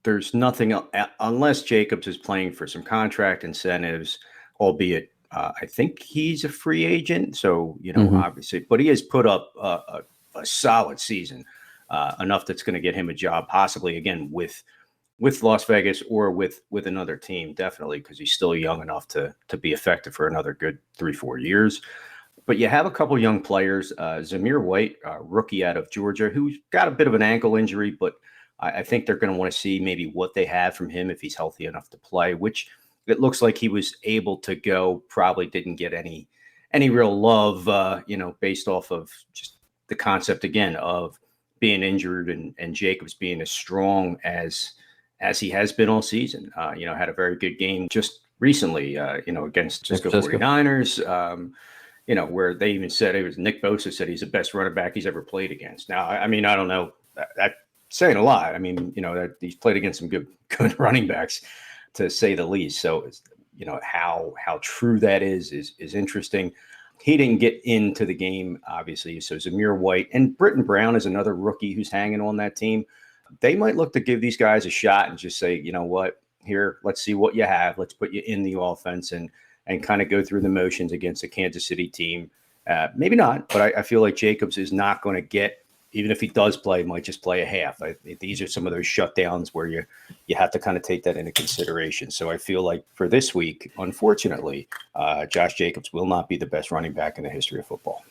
there's nothing else, unless Jacobs is playing for some contract incentives, albeit I think he's a free agent. So, obviously, but he has put up a solid season, enough that's going to get him a job, possibly again with Las Vegas or with another team, definitely, because he's still young enough to be effective for another good 3-4 years. But you have a couple young players, Zamir White, rookie out of Georgia, who's got a bit of an ankle injury, but I think they're going to want to see maybe what they have from him if he's healthy enough to play, which it looks like he was able to go, probably didn't get any real love, based off of just the concept, again, of being injured and Jacobs being as strong as he has been all season. Had a very good game just recently, against Cisco 49ers, where they even said it was Nick Bosa said he's the best running back he's ever played against. Now, I don't know, that saying a lot. That he's played against some good running backs, to say the least. So, how true that is interesting. He didn't get into the game, obviously. So Zamir White and Britton Brown is another rookie who's hanging on that team. They might look to give these guys a shot and just say, you know what, here, let's see what you have. Let's put you in the offense and kind of go through the motions against a Kansas City team. Maybe not, but I feel like Jacobs is not going to get, even if he does play, might just play a half. These are some of those shutdowns where you have to kind of take that into consideration. So I feel like for this week, unfortunately, Josh Jacobs will not be the best running back in the history of football.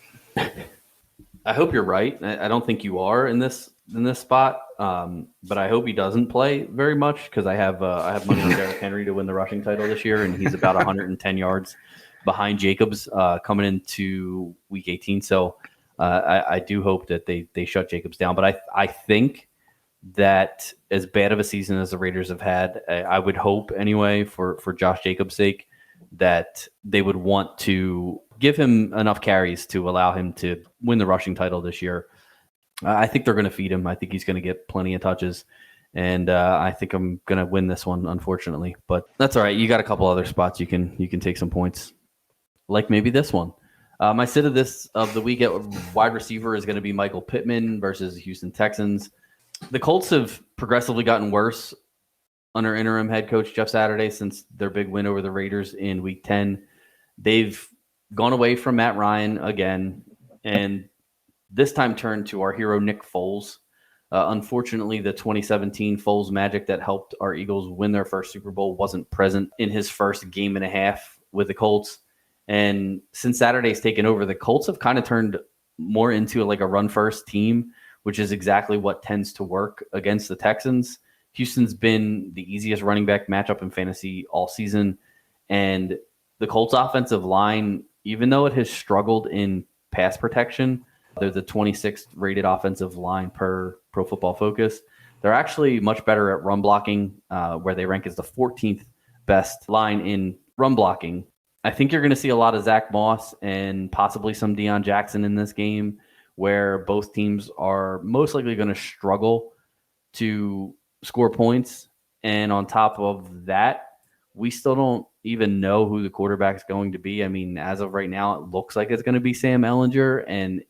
I hope you're right. I don't think you are in this spot, but I hope he doesn't play very much, because I have money on Derrick Henry to win the rushing title this year, and he's about 110 yards behind Jacobs coming into Week 18. So I do hope that they shut Jacobs down. But I think that as bad of a season as the Raiders have had, I would hope anyway for Josh Jacobs' sake that they would want to give him enough carries to allow him to win the rushing title this year. I think they're going to feed him. I think he's going to get plenty of touches. And I think I'm going to win this one, unfortunately. But that's all right. You got a couple other spots you can take some points, like maybe this one. My sit of the week at wide receiver is going to be Michael Pittman versus Houston Texans. The Colts have progressively gotten worse under interim head coach Jeff Saturday since their big win over the Raiders in Week 10. They've gone away from Matt Ryan again, and this time turned to our hero Nick Foles. Unfortunately, the 2017 Foles magic that helped our Eagles win their first Super Bowl wasn't present in his first game and a half with the Colts. And since Saturday's taken over, the Colts have kind of turned more into like a run-first team, which is exactly what tends to work against the Texans. Houston's been the easiest running back matchup in fantasy all season. And the Colts offensive line, even though it has struggled in pass protection, they're the 26th rated offensive line per Pro Football Focus. They're actually much better at run blocking, where they rank as the 14th best line in run blocking. I think you're going to see a lot of Zach Moss and possibly some Deion Jackson in this game, where both teams are most likely going to struggle to score points. And on top of that, we still don't even know who the quarterback's going to be. As of right now, it looks like it's going to be Sam Ehlinger. And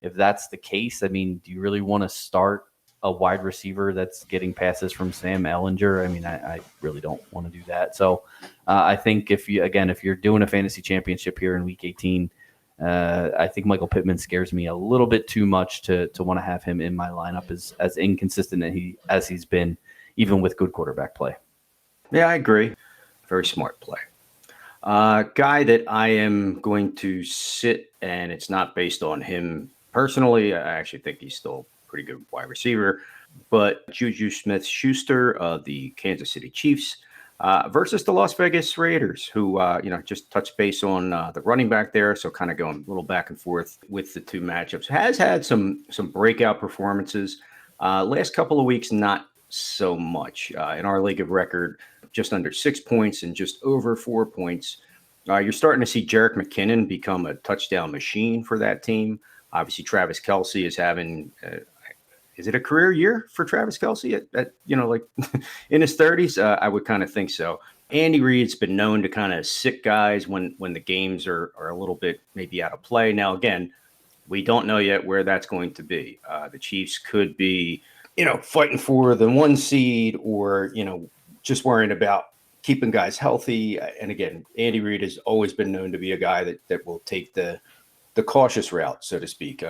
if that's the case, do you really want to start a wide receiver that's getting passes from Sam Ehlinger? I really don't want to do that. So I think if you're doing a fantasy championship here in Week 18, I think Michael Pittman scares me a little bit too much to want to have him in my lineup as inconsistent as he's been, even with good quarterback play. Yeah, I agree. Very smart play. Guy that I am going to sit, and it's not based on him personally. I actually think he's still pretty good wide receiver. But Juju Smith-Schuster of the Kansas City Chiefs versus the Las Vegas Raiders, who, just touched base on the running back there. So kind of going a little back and forth with the two matchups. Has had some breakout performances. Last couple of weeks, not so much. In our league of record, just under 6 points and just over 4 points. You're starting to see Jerick McKinnon become a touchdown machine for that team. Obviously, Travis Kelce is having is it a career year for Travis Kelce at in his 30s? I would kind of think so. Andy Reid's been known to kind of sit guys when the games are a little bit maybe out of play. Now, again, we don't know yet where that's going to be. The Chiefs could be, fighting for the 1 seed or, just worrying about keeping guys healthy. And again, Andy Reid has always been known to be a guy that will take the cautious route, so to speak.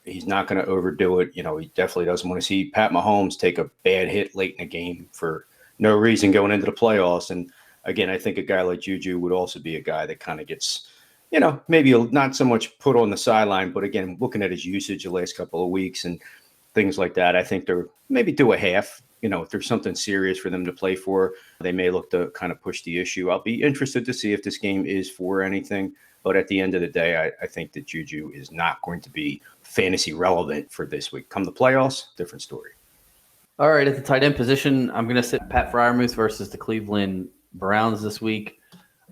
He's not going to overdo it. He definitely doesn't want to see Pat Mahomes take a bad hit late in a game for no reason going into the playoffs. And again, I think a guy like Juju would also be a guy that kind of gets, maybe not so much put on the sideline, but again, looking at his usage the last couple of weeks and things like that, I think they're maybe do a half. If there's something serious for them to play for, they may look to kind of push the issue. I'll be interested to see if this game is for anything. But at the end of the day, I think that Juju is not going to be fantasy relevant for this week. Come the playoffs, different story. All right, at the tight end position, I'm going to sit Pat Freiermuth versus the Cleveland Browns this week.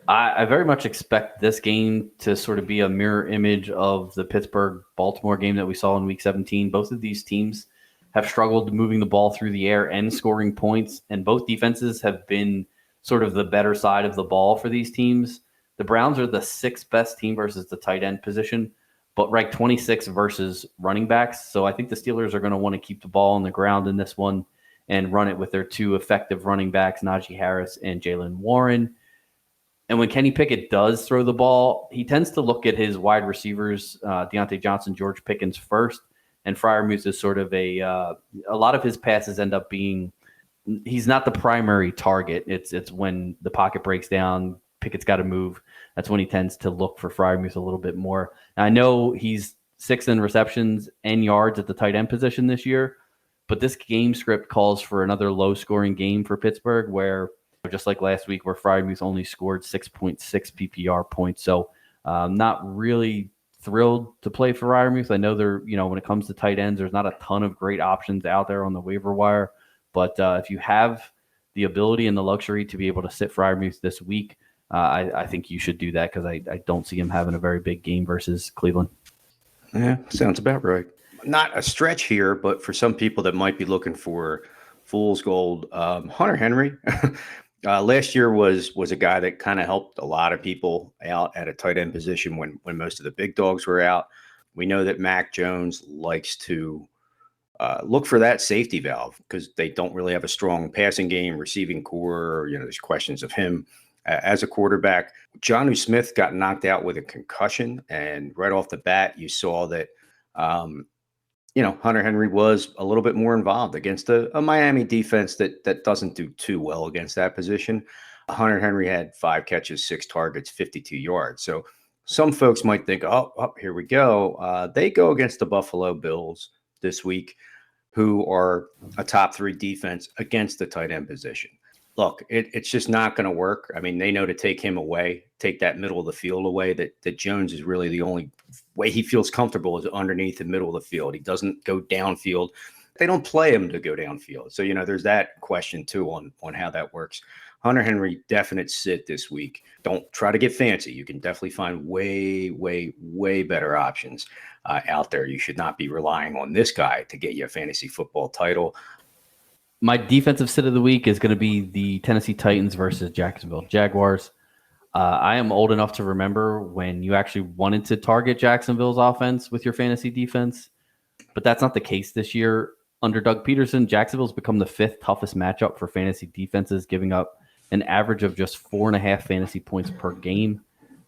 I very much expect this game to sort of be a mirror image of the Pittsburgh-Baltimore game that we saw in Week 17. Both of these teams have struggled moving the ball through the air and scoring points, and both defenses have been sort of the better side of the ball for these teams. The Browns are the 6th best team versus the tight end position, but ranked 26 versus running backs. So I think the Steelers are going to want to keep the ball on the ground in this one and run it with their 2 effective running backs, Najee Harris and Jaylen Warren. And when Kenny Pickett does throw the ball, he tends to look at his wide receivers, Deontay Johnson, George Pickens first, and Freiermuth is sort of a lot of his passes end up being, he's not the primary target. It's when the pocket breaks down, Pickett's got to move. That's when he tends to look for Freiermuth a little bit more. Now, I know he's 6th in receptions and yards at the tight end position this year, but this game script calls for another low-scoring game for Pittsburgh where, just like last week, where Freiermuth only scored 6.6 PPR points. So not really thrilled to play for Freiermuth. I know when it comes to tight ends, there's not a ton of great options out there on the waiver wire. But if you have the ability and the luxury to be able to sit Freiermuth this week, I think you should do that because I don't see him having a very big game versus Cleveland. Yeah, sounds about right. Not a stretch here, but for some people that might be looking for fool's gold, Hunter Henry last year was a guy that kind of helped a lot of people out at a tight end position when most of the big dogs were out. We know that Mac Jones likes to look for that safety valve because they don't really have a strong passing game, receiving core. There's questions of him as a quarterback. Jonnu Smith got knocked out with a concussion, and right off the bat, you saw that, Hunter Henry was a little bit more involved against a Miami defense that doesn't do too well against that position. Hunter Henry had 5 catches, 6 targets, 52 yards. So some folks might think, oh, here we go. They go against the Buffalo Bills this week, who are a top 3 defense against the tight end position. Look, it's just not going to work. I mean, they know to take him away, take that middle of the field away, that Jones is really the only way he feels comfortable is underneath the middle of the field. He doesn't go downfield. They don't play him to go downfield. So, there's that question, too, on how that works. Hunter Henry, definite sit this week. Don't try to get fancy. You can definitely find way, way, way better options out there. You should not be relying on this guy to get you a fantasy football title. My defensive sit of the week is going to be the Tennessee Titans versus Jacksonville Jaguars. I am old enough to remember when you actually wanted to target Jacksonville's offense with your fantasy defense, but that's not the case this year. Under Doug Peterson, Jacksonville's become the 5th toughest matchup for fantasy defenses, giving up an average of just 4.5 fantasy points per game.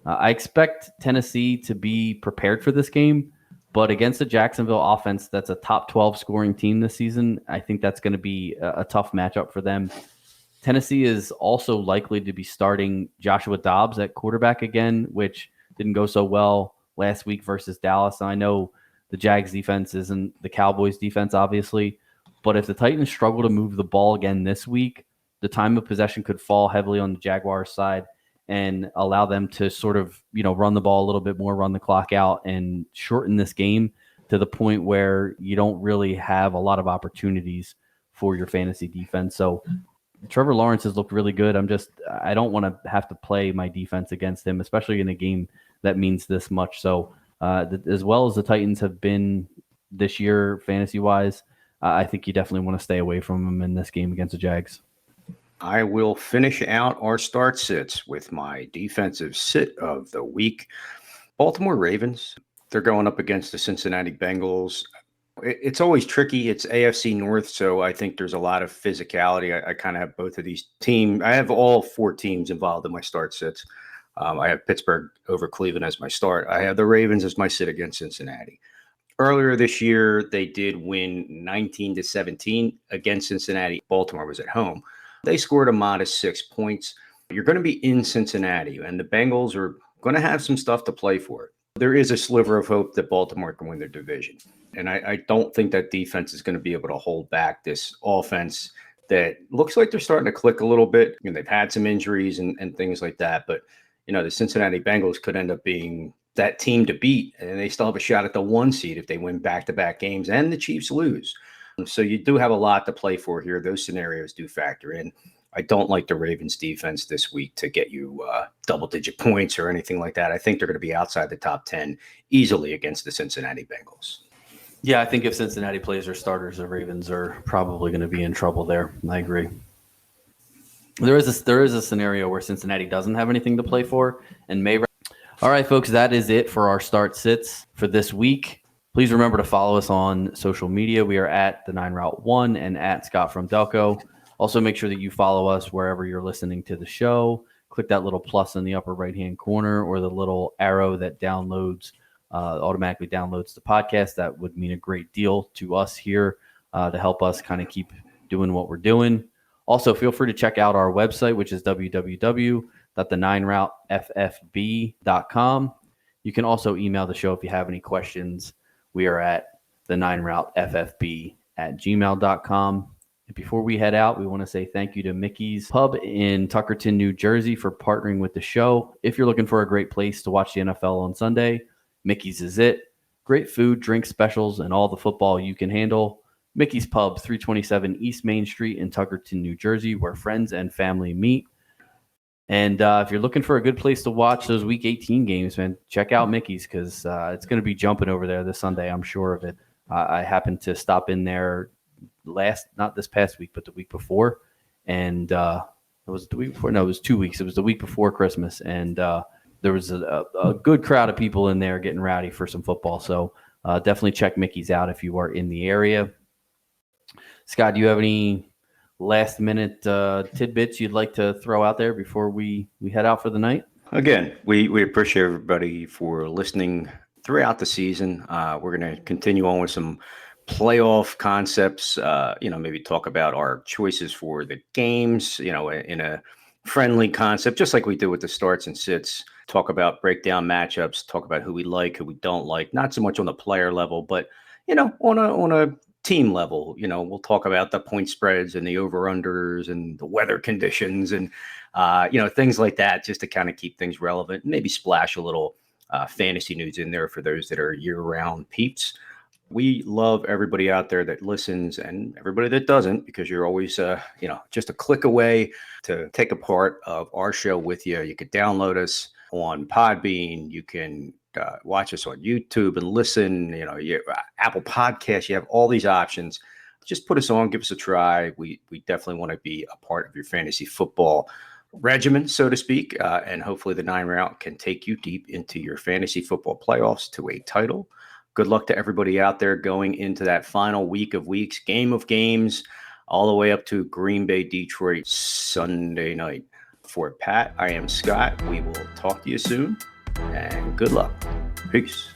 I expect Tennessee to be prepared for this game, but against the Jacksonville offense, that's a top 12 scoring team this season. I think that's going to be a tough matchup for them. Tennessee is also likely to be starting Joshua Dobbs at quarterback again, which didn't go so well last week versus Dallas. I know The Jags defense isn't the Cowboys defense, obviously. But if the Titans struggle to move the ball again this week, the time of possession could fall heavily on the Jaguars side and allow them to sort of, run the ball a little bit more, run the clock out, and shorten this game to the point where you don't really have a lot of opportunities for your fantasy defense. So Trevor Lawrence has looked really good. I don't want to have to play my defense against him, especially in a game that means this much. So as well as the Titans have been this year fantasy-wise, I think you definitely want to stay away from him in this game against the Jags. I will finish out our start sits with my defensive sit of the week. Baltimore Ravens. They're going up against the Cincinnati Bengals. It's always tricky. It's AFC North, so I think there's a lot of physicality. I kind of have both of these teams. I have all 4 teams involved in my start sits. I have Pittsburgh over Cleveland as my start. I have the Ravens as my sit against Cincinnati. Earlier this year, they did win 19-17 against Cincinnati. Baltimore was at home. They scored a modest 6 points. You're going to be in Cincinnati, and the Bengals are going to have some stuff to play for. There is a sliver of hope that Baltimore can win their division. And I don't think that defense is going to be able to hold back this offense that looks like they're starting to click a little bit. They've had some injuries and things like that. But, the Cincinnati Bengals could end up being that team to beat. And they still have a shot at the 1 seed if they win back-to-back games and the Chiefs lose. So you do have a lot to play for here. Those scenarios do factor in. I don't like the Ravens defense this week to get you double-digit points or anything like that. I think they're going to be outside the top 10 easily against the Cincinnati Bengals. Yeah, I think if Cincinnati plays their starters, the Ravens are probably going to be in trouble there. I agree. There is a scenario where Cincinnati doesn't have anything to play for and may. All right, folks, that is it for our start sits for this week. Please remember to follow us on social media. We are at the 9 Route 1 and at Scott from Delco. Also, make sure that you follow us wherever you're listening to the show. Click that little plus in the upper right-hand corner or the little arrow that automatically downloads the podcast. That would mean a great deal to us here to help us kind of keep doing what we're doing. Also, feel free to check out our website, which is www.the9routeffb.com. You can also email the show if you have any questions. We are at the9routeffb@gmail.com. And before we head out, we want to say thank you to Mickey's Pub in Tuckerton, New Jersey for partnering with the show. If you're looking for a great place to watch the NFL on Sunday, Mickey's is it. Great food, drink specials, and all the football you can handle. Mickey's Pub, 327 East Main Street in Tuckerton, New Jersey, where friends and family meet. And if you're looking for a good place to watch those Week 18 games, man, check out Mickey's because it's going to be jumping over there this Sunday. I'm sure of it. I happened to stop in there not this past week, but the week before. And it was the week before. No, it was 2 weeks. It was the week before Christmas. And there was a good crowd of people in there getting rowdy for some football. So definitely check Mickey's out if you are in the area. Scott, do you have any last-minute tidbits you'd like to throw out there before we head out for the night? Again, we appreciate everybody for listening throughout the season. We're going to continue on with some playoff concepts, maybe talk about our choices for the games, in a friendly concept, just like we did with the starts and sits, talk about breakdown matchups, talk about who we like, who we don't like, not so much on the player level, but, on a team level, we'll talk about the point spreads and the over-unders and the weather conditions and, things like that, just to kind of keep things relevant, maybe splash a little fantasy news in there for those that are year-round peeps. We love everybody out there that listens and everybody that doesn't, because you're always, just a click away to take a part of our show with you. You could download us on Podbean. You can watch us on YouTube and listen, Apple Podcasts. You have all these options. Just put us on, give us a try. We definitely want to be a part of your fantasy football regimen, so to speak. And hopefully the 9 Route can take you deep into your fantasy football playoffs to a title. Good luck to everybody out there going into that final week of weeks, game of games, all the way up to Green Bay, Detroit, Sunday night. For Pat, I am Scott. We will talk to you soon, and good luck. Peace.